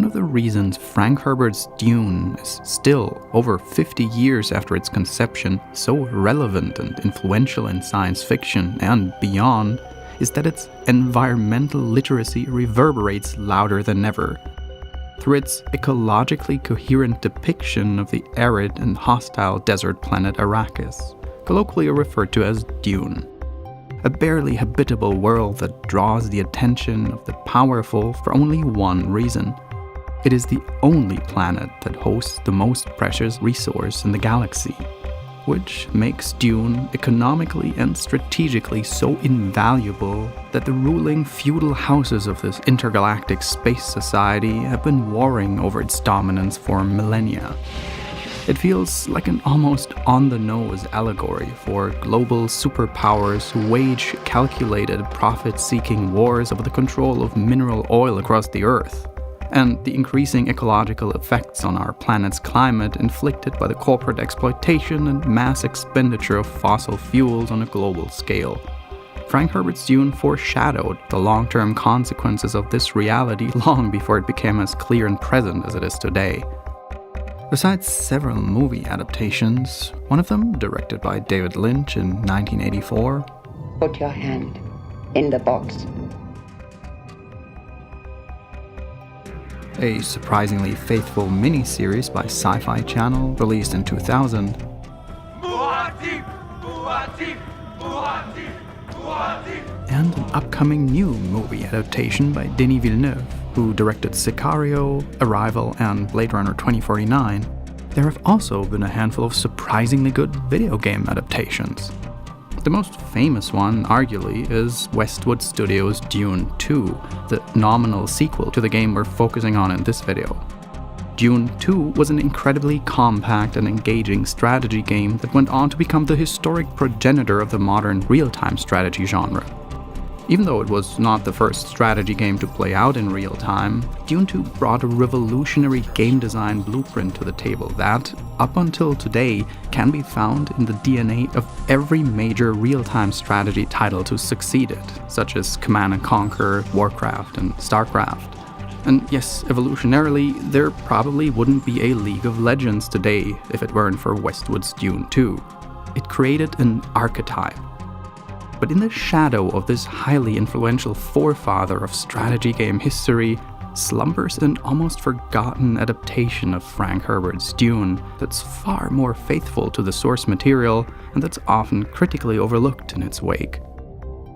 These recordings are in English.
of the reasons Frank Herbert's Dune is still, over 50 years after its conception, so relevant and influential in science fiction and beyond is that its environmental literacy reverberates louder than ever. Through its ecologically coherent depiction of the arid and hostile desert planet Arrakis, colloquially referred to as Dune. A barely habitable world that draws the attention of the powerful for only one reason. It is the only planet that hosts the most precious resource in the galaxy, which makes Dune economically and strategically so invaluable that the ruling feudal houses of this intergalactic space society have been warring over its dominance for millennia. It feels like an almost on-the-nose allegory for global superpowers who wage calculated, profit-seeking wars over the control of mineral oil across the Earth, and the increasing ecological effects on our planet's climate inflicted by the corporate exploitation and mass expenditure of fossil fuels on a global scale. Frank Herbert's Dune foreshadowed the long-term consequences of this reality long before it became as clear and present as it is today. Besides several movie adaptations, one of them, directed by David Lynch in 1984, Put your hand in the box. A surprisingly faithful miniseries by Sci-Fi Channel, released in 2000, and an upcoming new movie adaptation by Denis Villeneuve, who directed Sicario, Arrival, and Blade Runner 2049, there have also been a handful of surprisingly good video game adaptations. The most famous one, arguably, is Westwood Studios' Dune 2, the nominal sequel to the game we're focusing on in this video. Dune 2 was an incredibly compact and engaging strategy game that went on to become the historic progenitor of the modern real-time strategy genre. Even though it was not the first strategy game to play out in real time, Dune 2 brought a revolutionary game design blueprint to the table that, up until today, can be found in the DNA of every major real-time strategy title to succeed it, such as Command & Conquer, Warcraft, and StarCraft. And yes, evolutionarily, there probably wouldn't be a League of Legends today if it weren't for Westwood's Dune 2. It created an archetype. But in the shadow of this highly influential forefather of strategy game history slumbers an almost forgotten adaptation of Frank Herbert's Dune that's far more faithful to the source material and that's often critically overlooked in its wake.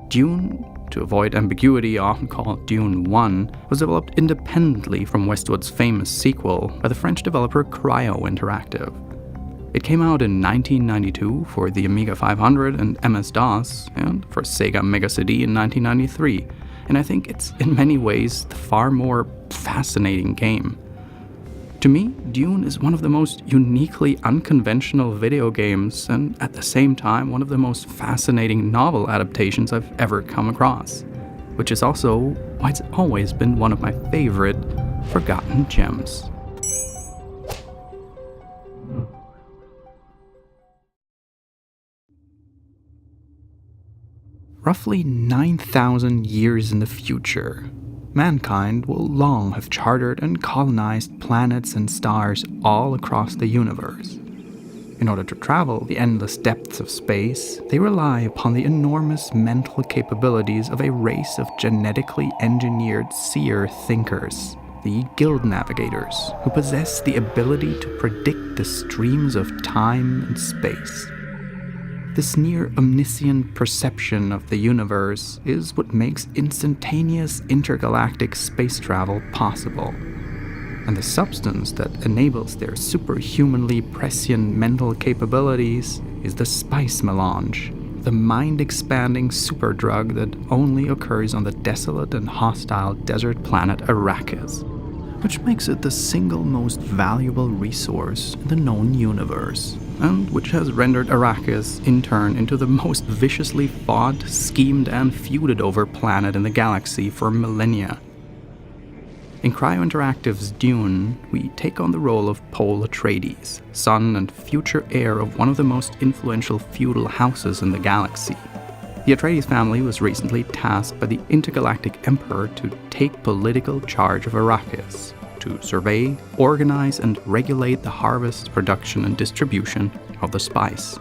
Dune, to avoid ambiguity often called Dune 1, was developed independently from Westwood's famous sequel by the French developer Cryo Interactive. It came out in 1992 for the Amiga 500 and MS-DOS, and for Sega Mega CD in 1993, and I think it's in many ways the far more fascinating game. To me, Dune is one of the most uniquely unconventional video games, and at the same time one of the most fascinating novel adaptations I've ever come across, which is also why it's always been one of my favorite forgotten gems. Roughly 9,000 years in the future, mankind will long have chartered and colonized planets and stars all across the universe. In order to travel the endless depths of space, they rely upon the enormous mental capabilities of a race of genetically engineered seer thinkers, the Guild Navigators, who possess the ability to predict the streams of time and space. This near-omniscient perception of the universe is what makes instantaneous intergalactic space travel possible. And the substance that enables their superhumanly prescient mental capabilities is the spice melange, the mind-expanding superdrug that only occurs on the desolate and hostile desert planet Arrakis, which makes it the single most valuable resource in the known universe, and which has rendered Arrakis in turn into the most viciously fought, schemed, and feuded over planet in the galaxy for millennia. In Cryo Interactive's Dune, we take on the role of Paul Atreides, son and future heir of one of the most influential feudal houses in the galaxy. The Atreides family was recently tasked by the intergalactic emperor to take political charge of Arrakis, to survey, organize, and regulate the harvest, production, and distribution of the spice.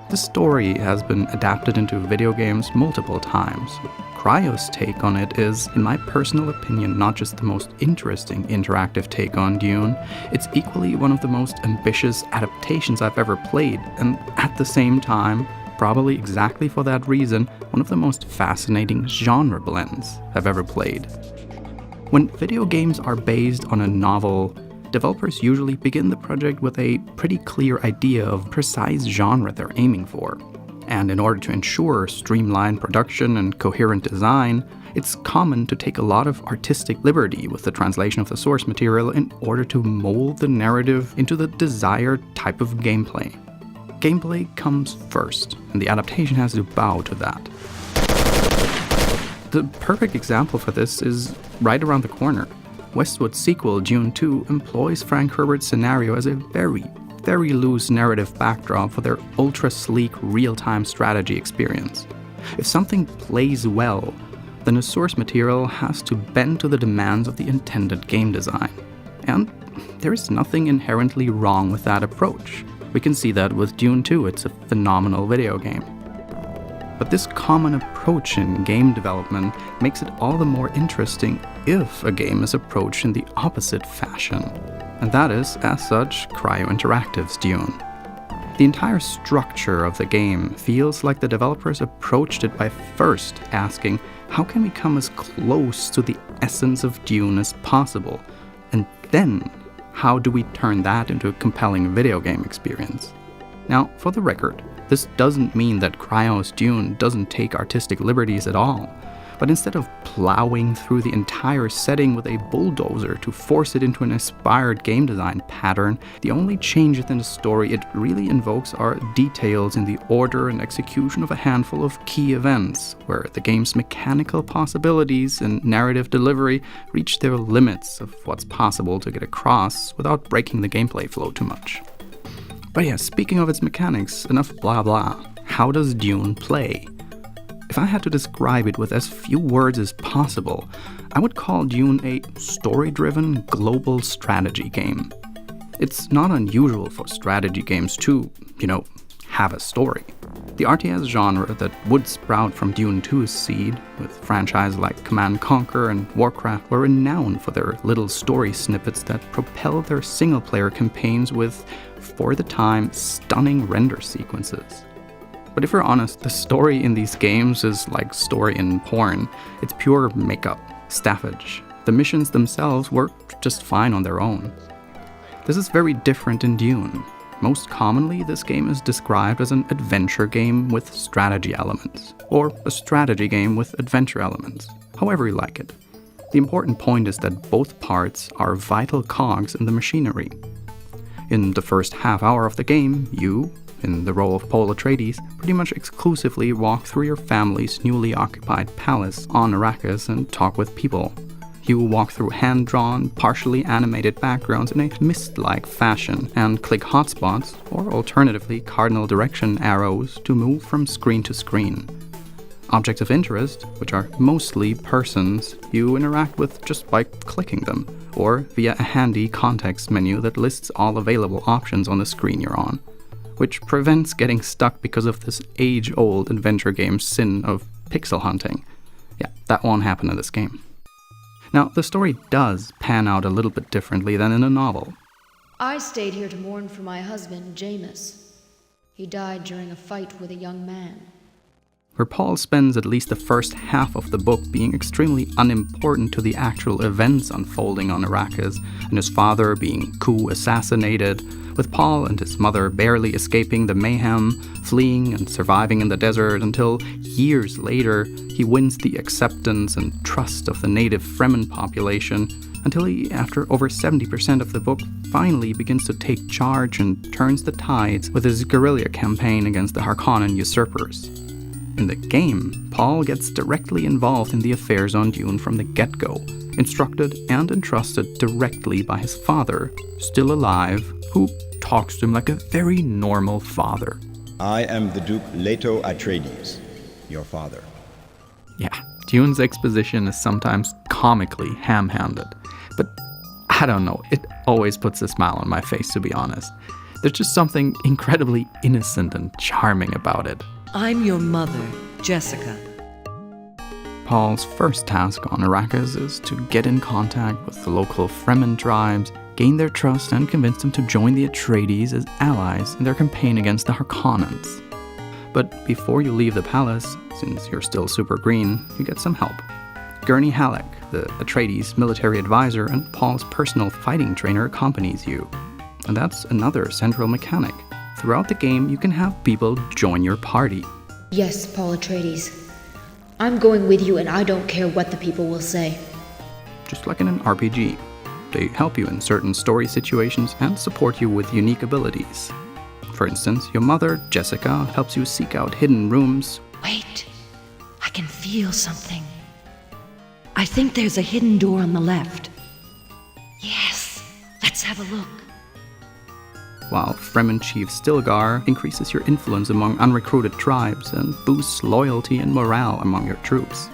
The story has been adapted into video games multiple times. Cryo's take on it is, in my personal opinion, not just the most interesting interactive take on Dune, it's equally one of the most ambitious adaptations I've ever played, and at the same time, probably exactly for that reason, one of the most fascinating genre blends I've ever played. When video games are based on a novel, developers usually begin the project with a pretty clear idea of precise genre they're aiming for. And in order to ensure streamlined production and coherent design, it's common to take a lot of artistic liberty with the translation of the source material in order to mold the narrative into the desired type of gameplay. Gameplay comes first, and the adaptation has to bow to that. The perfect example for this is right around the corner. Westwood's sequel, Dune 2, employs Frank Herbert's scenario as a very loose narrative backdrop for their ultra-sleek real-time strategy experience. If something plays well, then the source material has to bend to the demands of the intended game design. And there is nothing inherently wrong with that approach. We can see that with Dune 2, it's a phenomenal video game. But this common approach in game development makes it all the more interesting if a game is approached in the opposite fashion. And that is, as such, Cryo Interactive's Dune. The entire structure of the game feels like the developers approached it by first asking, how can we come as close to the essence of Dune as possible? And then, how do we turn that into a compelling video game experience? Now, for the record, this doesn't mean that Cryo's Dune doesn't take artistic liberties at all, but instead of plowing through the entire setting with a bulldozer to force it into an inspired game design pattern, the only change within the story it really invokes are details in the order and execution of a handful of key events, where the game's mechanical possibilities and narrative delivery reach their limits of what's possible to get across without breaking the gameplay flow too much. But yeah, speaking of its mechanics, enough blah blah. How does Dune play? If I had to describe it with as few words as possible, I would call Dune a story-driven global strategy game. It's not unusual for strategy games to, have a story. The RTS genre that would sprout from Dune 2's seed, with franchises like Command & Conquer and Warcraft, were renowned for their little story snippets that propel their single-player campaigns with, for the time, stunning render sequences. But if we're honest, the story in these games is like story in porn. It's pure makeup, staffage. The missions themselves work just fine on their own. This is very different in Dune. Most commonly, this game is described as an adventure game with strategy elements, or a strategy game with adventure elements, however you like it. The important point is that both parts are vital cogs in the machinery. In the first half hour of the game, you, in the role of Paul Atreides, pretty much exclusively walk through your family's newly occupied palace on Arrakis and talk with people. You walk through hand-drawn, partially animated backgrounds in a mist-like fashion and click hotspots, or alternatively cardinal direction arrows, to move from screen to screen. Objects of interest, which are mostly persons, you interact with just by clicking them, or via a handy context menu that lists all available options on the screen you're on, which prevents getting stuck because of this age-old adventure game sin of pixel hunting. Yeah, that won't happen in this game. Now, the story does pan out a little bit differently than in a novel. I stayed here to mourn for my husband, Jameis. He died during a fight with a young man. Where Paul spends at least the first half of the book being extremely unimportant to the actual events unfolding on Arrakis, and his father being coup assassinated, with Paul and his mother barely escaping the mayhem, fleeing and surviving in the desert until years later he wins the acceptance and trust of the native Fremen population, until he, after over 70% of the book, finally begins to take charge and turns the tides with his guerrilla campaign against the Harkonnen usurpers. In the game, Paul gets directly involved in the affairs on Dune from the get-go, instructed and entrusted directly by his father, still alive, who talks to him like a very normal father. I am the Duke Leto Atreides, your father. Yeah, Dune's exposition is sometimes comically ham-handed, but I don't know, it always puts a smile on my face, to be honest. There's just something incredibly innocent and charming about it. I'm your mother, Jessica. Paul's first task on Arrakis is to get in contact with the local Fremen tribes, gain their trust, and convince them to join the Atreides as allies in their campaign against the Harkonnens. But before you leave the palace, since you're still super green, you get some help. Gurney Halleck, the Atreides military advisor and Paul's personal fighting trainer, accompanies you. And that's another central mechanic. Throughout the game, you can have people join your party. Yes, Paul Atreides. I'm going with you and I don't care what the people will say. Just like in an RPG. They help you in certain story situations and support you with unique abilities. For instance, your mother, Jessica, helps you seek out hidden rooms. Wait, I can feel something. I think there's a hidden door on the left. Yes, let's have a look. While Fremen Chief Stilgar increases your influence among unrecruited tribes and boosts loyalty and morale among your troops.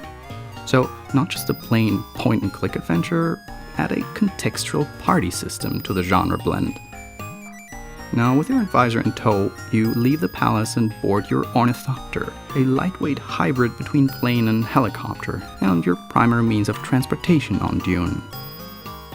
So, not just a plain point-and-click adventure, add a contextual party system to the genre blend. Now, with your advisor in tow, you leave the palace and board your ornithopter, a lightweight hybrid between plane and helicopter, and your primary means of transportation on Dune.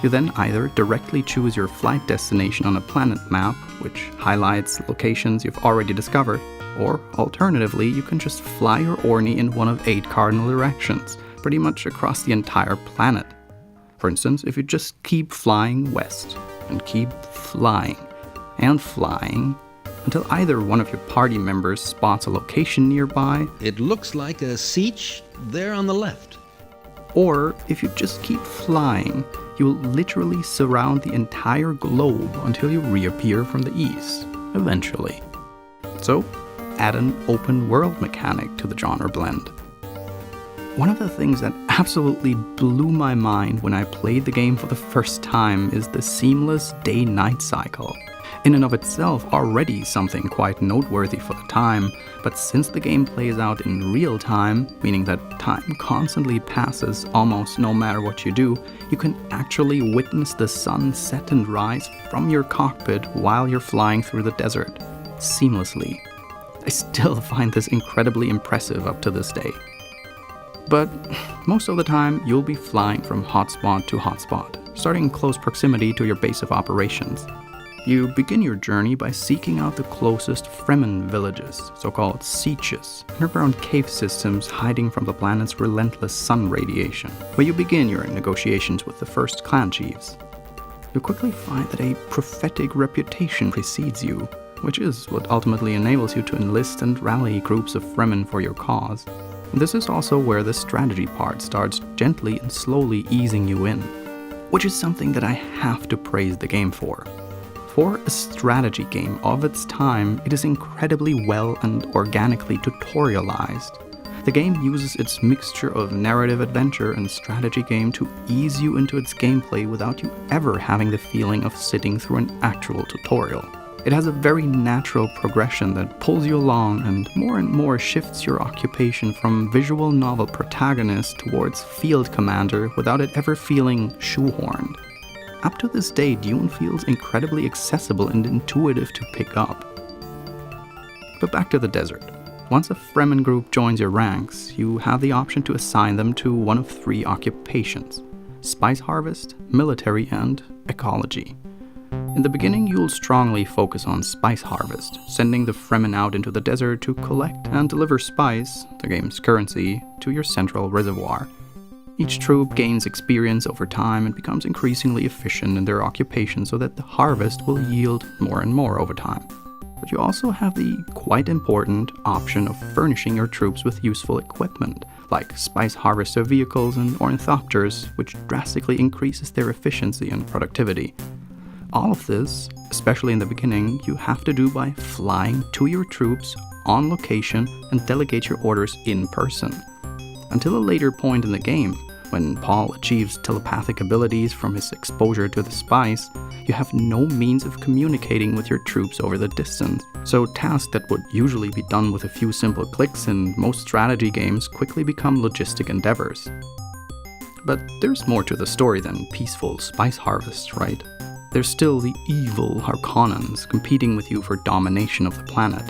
You then either directly choose your flight destination on a planet map, which highlights locations you've already discovered, or alternatively, you can just fly your Orni in one of 8 cardinal directions, pretty much across the entire planet. For instance, if you just keep flying west, and keep flying, and flying, until either one of your party members spots a location nearby. It looks like a siege there on the left. Or if you just keep flying, you will literally surround the entire globe until you reappear from the east, eventually. So, add an open world mechanic to the genre blend. One of the things that absolutely blew my mind when I played the game for the first time is the seamless day-night cycle. In and of itself already something quite noteworthy for the time, but since the game plays out in real time, meaning that time constantly passes almost no matter what you do, you can actually witness the sun set and rise from your cockpit while you're flying through the desert, seamlessly. I still find this incredibly impressive up to this day. But most of the time, you'll be flying from hotspot to hotspot, starting in close proximity to your base of operations. You begin your journey by seeking out the closest Fremen villages, so-called sieges, underground cave systems hiding from the planet's relentless sun radiation, where you begin your negotiations with the first clan chiefs. You quickly find that a prophetic reputation precedes you, which is what ultimately enables you to enlist and rally groups of Fremen for your cause. And this is also where the strategy part starts gently and slowly easing you in, which is something that I have to praise the game for. For a strategy game of its time, it is incredibly well and organically tutorialized. The game uses its mixture of narrative adventure and strategy game to ease you into its gameplay without you ever having the feeling of sitting through an actual tutorial. It has a very natural progression that pulls you along and more shifts your occupation from visual novel protagonist towards field commander without it ever feeling shoehorned. Up to this day, Dune feels incredibly accessible and intuitive to pick up. But back to the desert. Once a Fremen group joins your ranks, you have the option to assign them to one of 3 occupations: spice harvest, military, and ecology. In the beginning, you'll strongly focus on spice harvest, sending the Fremen out into the desert to collect and deliver spice, the game's currency, to your central reservoir. Each troop gains experience over time and becomes increasingly efficient in their occupation so that the harvest will yield more and more over time. But you also have the quite important option of furnishing your troops with useful equipment, like spice harvester vehicles and ornithopters, which drastically increases their efficiency and productivity. All of this, especially in the beginning, you have to do by flying to your troops on location and delegate your orders in person. Until a later point in the game, when Paul achieves telepathic abilities from his exposure to the spice, you have no means of communicating with your troops over the distance, so tasks that would usually be done with a few simple clicks in most strategy games quickly become logistic endeavors. But there's more to the story than peaceful spice harvest, right? There's still the evil Harkonnens competing with you for domination of the planet.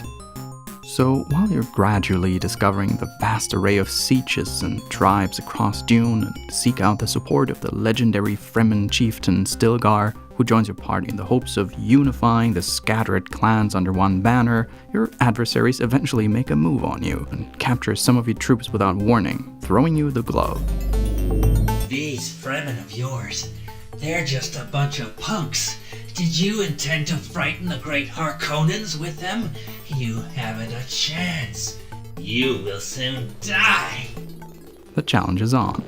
So while you're gradually discovering the vast array of sieges and tribes across Dune and seek out the support of the legendary Fremen chieftain Stilgar, who joins your party in the hopes of unifying the scattered clans under one banner, your adversaries eventually make a move on you and capture some of your troops without warning, throwing you the glove. These Fremen of yours, they're just a bunch of punks. Did you intend to frighten the great Harkonnens with them? You haven't a chance. You will soon die. The challenge is on.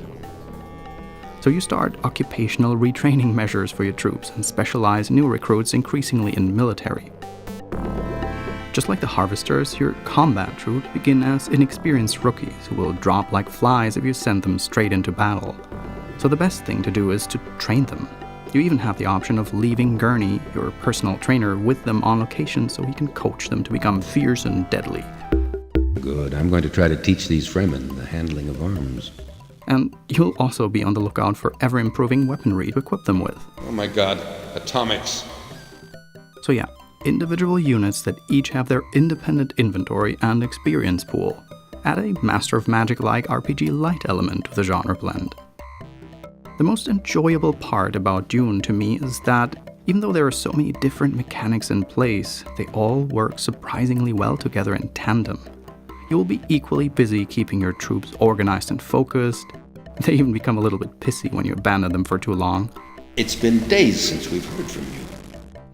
So you start occupational retraining measures for your troops and specialize new recruits increasingly in military. Just like the Harvesters, your combat troops begin as inexperienced rookies who will drop like flies if you send them straight into battle. So the best thing to do is to train them. You even have the option of leaving Gurney, your personal trainer, with them on location so he can coach them to become fierce and deadly. Good. I'm going to try to teach these Fremen the handling of arms. And you'll also be on the lookout for ever-improving weaponry to equip them with. Oh my god, atomics. So yeah, individual units that each have their independent inventory and experience pool. Add a Master of Magic-like RPG light element to the genre blend. The most enjoyable part about Dune to me is that, even though there are so many different mechanics in place, they all work surprisingly well together in tandem. You will be equally busy keeping your troops organized and focused. They even become a little bit pissy when you abandon them for too long. It's been days since we've heard from you.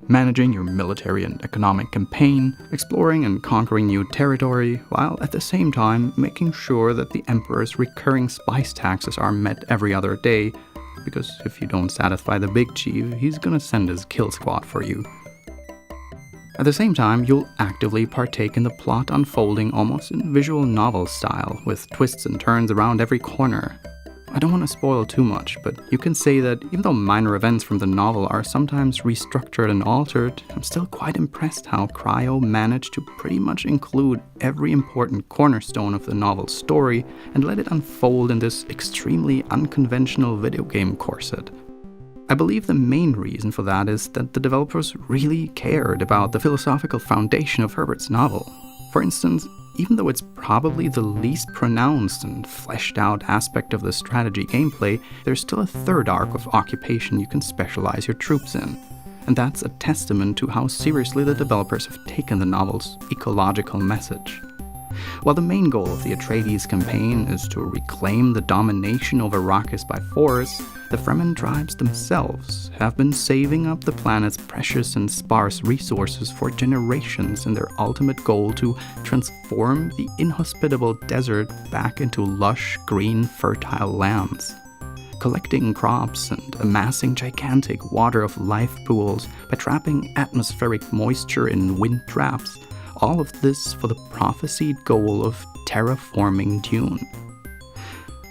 Managing your military and economic campaign, exploring and conquering new territory, while at the same time making sure that the Emperor's recurring spice taxes are met every other day, because if you don't satisfy the big chief, he's gonna send his kill squad for you. At the same time, you'll actively partake in the plot unfolding almost in visual novel style, with twists and turns around every corner. I don't want to spoil too much, but you can say that even though minor events from the novel are sometimes restructured and altered, I'm still quite impressed how Cryo managed to pretty much include every important cornerstone of the novel's story and let it unfold in this extremely unconventional video game corset. I believe the main reason for that is that the developers really cared about the philosophical foundation of Herbert's novel. For instance, even though it's probably the least pronounced and fleshed out aspect of the strategy gameplay, there's still a third arc of occupation you can specialize your troops in. And that's a testament to how seriously the developers have taken the novel's ecological message. While the main goal of the Atreides campaign is to reclaim the domination over Arrakis by force, the Fremen tribes themselves have been saving up the planet's precious and sparse resources for generations in their ultimate goal to transform the inhospitable desert back into lush, green, fertile lands. Collecting crops and amassing gigantic water-of-life pools by trapping atmospheric moisture in wind drafts, all of this for the prophesied goal of terraforming Dune.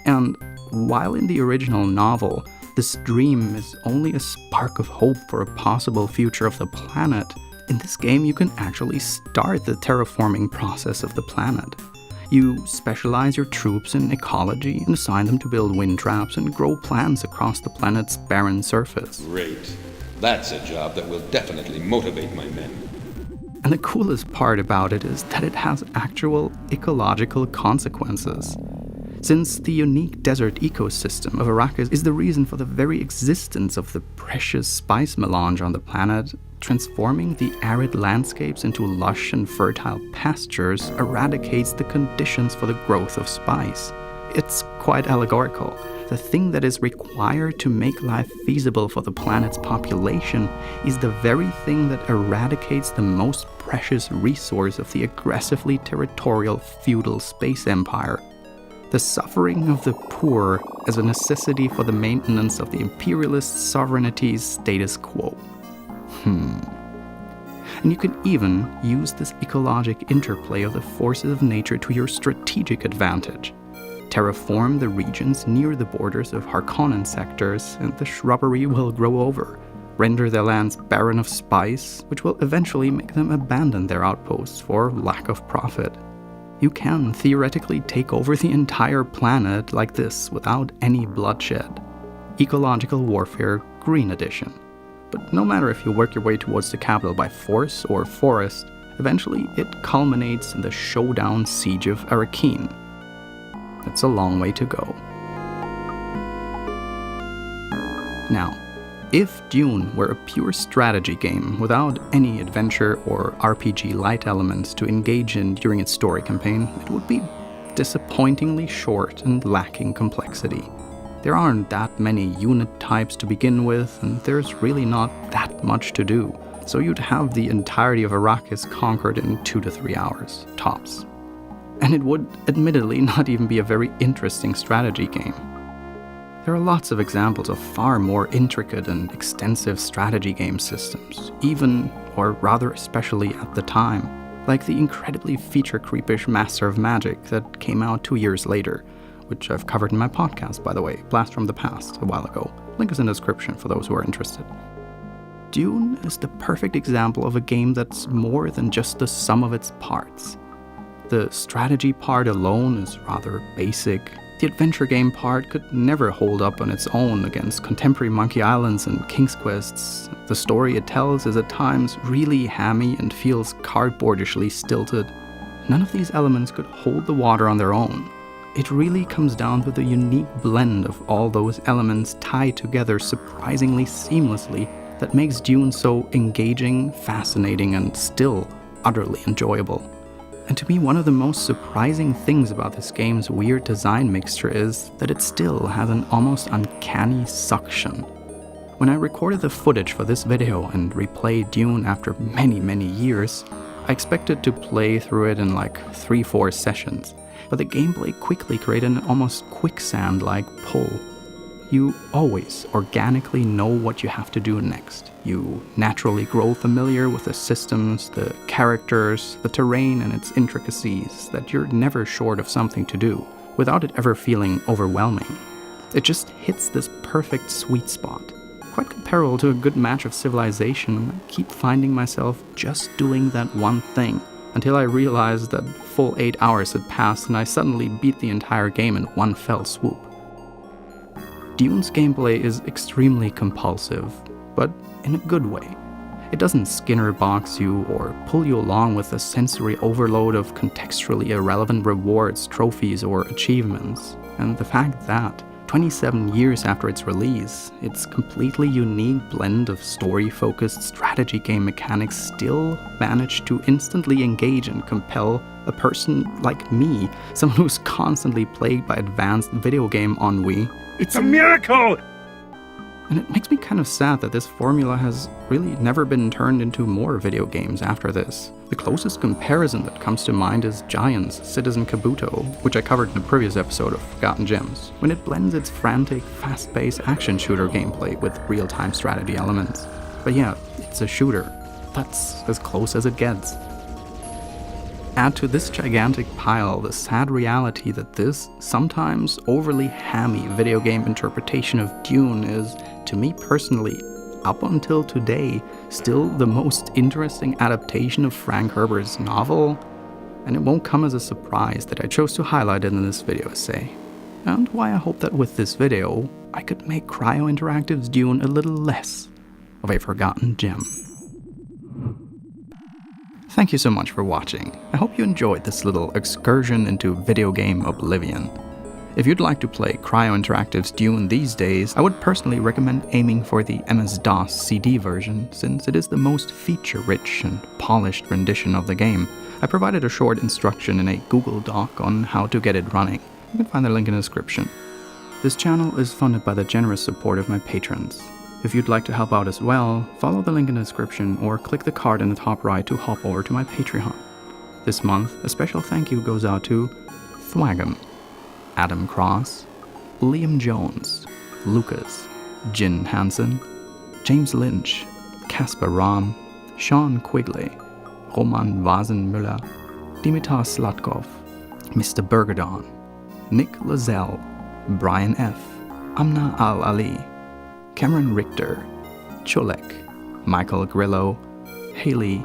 And while in the original novel, this dream is only a spark of hope for a possible future of the planet, in this game you can actually start the terraforming process of the planet. You specialize your troops in ecology and assign them to build wind traps and grow plants across the planet's barren surface. Great. That's a job that will definitely motivate my men. And the coolest part about it is that it has actual ecological consequences. Since the unique desert ecosystem of Arrakis is the reason for the very existence of the precious spice melange on the planet, transforming the arid landscapes into lush and fertile pastures eradicates the conditions for the growth of spice. It's quite allegorical. The thing that is required to make life feasible for the planet's population is the very thing that eradicates the most precious resource of the aggressively territorial feudal space empire. The suffering of the poor as a necessity for the maintenance of the imperialist sovereignty's status quo. And you can even use this ecologic interplay of the forces of nature to your strategic advantage. Terraform the regions near the borders of Harkonnen sectors, and the shrubbery will grow over, render their lands barren of spice, which will eventually make them abandon their outposts for lack of profit. You can theoretically take over the entire planet like this without any bloodshed. Ecological Warfare Green Edition. But no matter if you work your way towards the capital by force or forest, eventually it culminates in the showdown siege of Arrakeen. It's a long way to go. Now, if Dune were a pure strategy game without any adventure or RPG-light elements to engage in during its story campaign, it would be disappointingly short and lacking complexity. There aren't that many unit types to begin with, and there's really not that much to do, so you'd have the entirety of Arrakis conquered in 2 to 3 hours, tops. And it would admittedly not even be a very interesting strategy game. There are lots of examples of far more intricate and extensive strategy game systems, even, or rather especially at the time, like the incredibly feature-creepish Master of Magic that came out 2 years later, which I've covered in my podcast, by the way, Blast from the Past, a while ago. Link is in the description for those who are interested. Dune is the perfect example of a game that's more than just the sum of its parts. The strategy part alone is rather basic. The adventure game part could never hold up on its own against contemporary Monkey Islands and King's Quests. The story it tells is at times really hammy and feels cardboardishly stilted. None of these elements could hold the water on their own. It really comes down to the unique blend of all those elements tied together surprisingly seamlessly that makes Dune so engaging, fascinating, and still utterly enjoyable. And to me, one of the most surprising things about this game's weird design mixture is that it still has an almost uncanny suction. When I recorded the footage for this video and replayed Dune after many years, I expected to play through it in like 3-4 sessions, but the gameplay quickly created an almost quicksand-like pull. You always organically know what you have to do next. You naturally grow familiar with the systems, the characters, the terrain and its intricacies, that you're never short of something to do, without it ever feeling overwhelming. It just hits this perfect sweet spot. Quite comparable to a good match of Civilization, I keep finding myself just doing that one thing, until I realized that full 8 hours had passed and I suddenly beat the entire game in one fell swoop. Dune's gameplay is extremely compulsive, but in a good way. It doesn't Skinner box you or pull you along with a sensory overload of contextually irrelevant rewards, trophies, or achievements. And the fact that, 27 years after its release, its completely unique blend of story-focused strategy game mechanics still managed to instantly engage and compel a person like me, someone who's constantly plagued by advanced video game ennui. It's a miracle! And it makes me kind of sad that this formula has really never been turned into more video games after this. The closest comparison that comes to mind is Giant's Citizen Kabuto, which I covered in a previous episode of Forgotten Gems, when it blends its frantic, fast-paced action shooter gameplay with real-time strategy elements. But yeah, it's a shooter. That's as close as it gets. Add to this gigantic pile the sad reality that this sometimes overly hammy video game interpretation of Dune is, to me personally, up until today, still the most interesting adaptation of Frank Herbert's novel, and it won't come as a surprise that I chose to highlight it in this video essay. And why I hope that with this video, I could make Cryo Interactive's Dune a little less of a forgotten gem. Thank you so much for watching. I hope you enjoyed this little excursion into video game oblivion. If you'd like to play Cryo Interactive's Dune these days, I would personally recommend aiming for the MS-DOS CD version, since it is the most feature-rich and polished rendition of the game. I provided a short instruction in a Google Doc on how to get it running. You can find the link in the description. This channel is funded by the generous support of my patrons. If you'd like to help out as well, follow the link in the description or click the card in the top right to hop over to my Patreon. This month, a special thank you goes out to Thwagam, Adam Cross, Liam Jones, Lucas, Jin Hansen, James Lynch, Caspar Rahm, Sean Quigley, Roman Vasenmüller, Dimitar Slatkov, Mr. Bergadon, Nick Lazelle, Brian F., Amna Al-Ali, Cameron Richter, Cholek, Michael Grillo, Haley,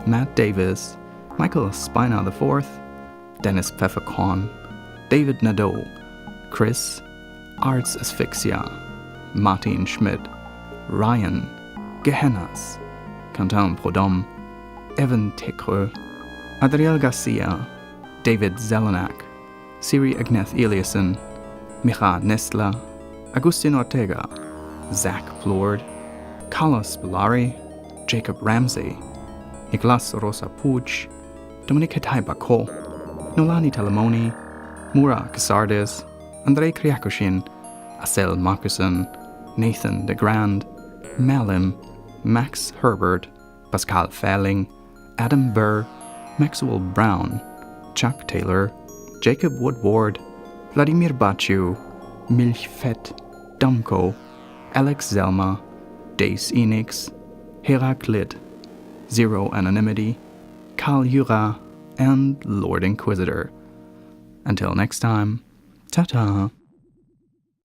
Matt Davis, Michael Spina IV, Dennis Pfefferkorn, David Nadeau, Chris, Arts Asphyxia, Martin Schmidt, Ryan, Gehennas, Quentin Prodhomme, Evan Tekre, Adriel Garcia, David Zelenak, Siri Agneth Eliasson, Micha Nestla, Agustin Ortega, Zach Plord, Carlos Bellari, Jacob Ramsey, Nicolas Rosa Puig, Dominique Bako, Nolani Talamoni, Mura Casardes, Andrei Kriakoshin, Asel Markusen, Nathan DeGrand, Malim, Max Herbert, Pascal Fähling, Adam Burr, Maxwell Brown, Chuck Taylor, Jacob Woodward, Vladimir Baciu, Milchfett, Dumko, Alex Zelma, Dace Enix, Heraklit, Zero Anonymity, Karl Jura, and Lord Inquisitor. Until next time, ta-ta!